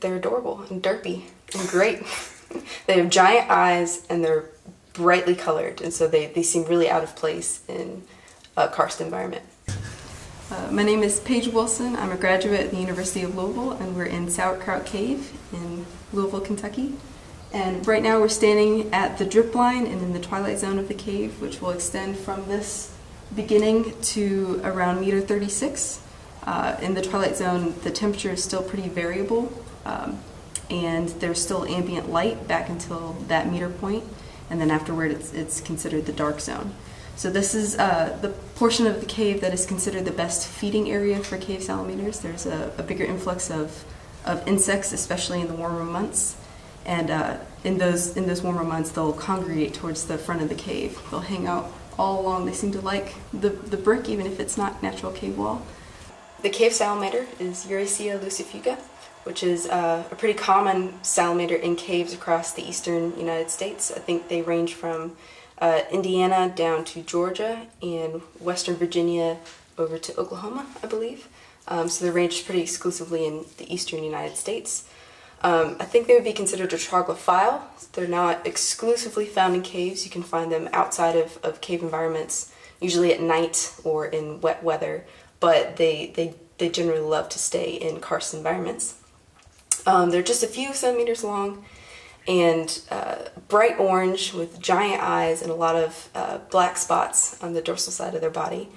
they're adorable and derpy and great. They have giant eyes and they're brightly colored, and so they seem really out of place in a karst environment. My name is Paige Wilson. I'm a graduate at the University of Louisville, and we're in Sauerkraut Cave in Louisville, Kentucky. And right now we're standing at the drip line and in the Twilight Zone of the cave, which will extend from this beginning to around meter 36. In the Twilight Zone, the temperature is still pretty variable, and there's still ambient light back until that meter point, and then afterward it's considered the dark zone. So this is the portion of the cave that is considered the best feeding area for cave salamanders. There's a bigger influx of insects, especially in the warmer months. And in those warmer months, they'll congregate towards the front of the cave. They'll hang out all along. They seem to like the brick, even if it's not natural cave wall. The cave salamander is Eurysea lucifuga, which is a pretty common salamander in caves across the eastern United States. I think they range from Indiana down to Georgia and western Virginia over to Oklahoma, I believe. So they're ranged pretty exclusively in the eastern United States. I think they would be considered a troglophile. They're not exclusively found in caves. You can find them outside of cave environments, usually at night or in wet weather, but they generally love to stay in karst environments. They're just a few centimeters long and bright orange with giant eyes and a lot of black spots on the dorsal side of their body.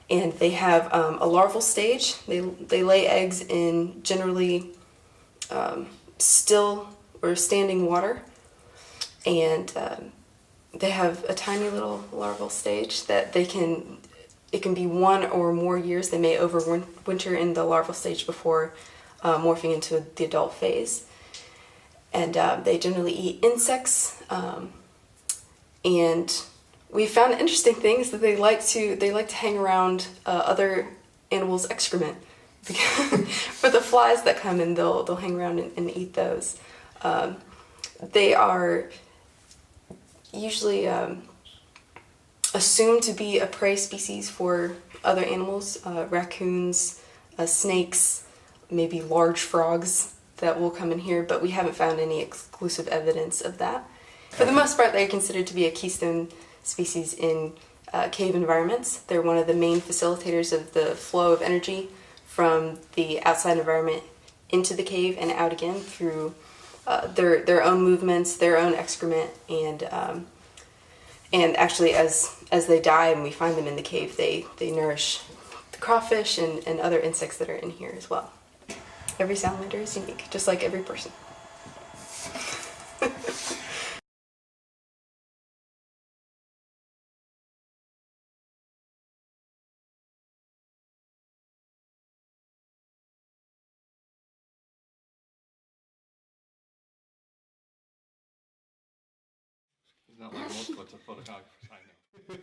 And they have a larval stage. They lay eggs in generally still or standing water, and they have a tiny little larval stage that it can be 1 or more years. They may overwinter in the larval stage before morphing into the adult phase. And they generally eat insects, and we found interesting things that they like to hang around other animals' excrement. For the flies that come in, they'll hang around and eat those. They are usually assumed to be a prey species for other animals, raccoons, snakes, maybe large frogs that will come in here, but we haven't found any exclusive evidence of that. For the most part, they're considered to be a keystone species in cave environments. They're one of the main facilitators of the flow of energy from the outside environment into the cave and out again through their own movements, their own excrement, and actually as they die and we find them in the cave, they nourish the crawfish and other insects that are in here as well. Every salamander is unique, just like every person. Not like most photography, I know.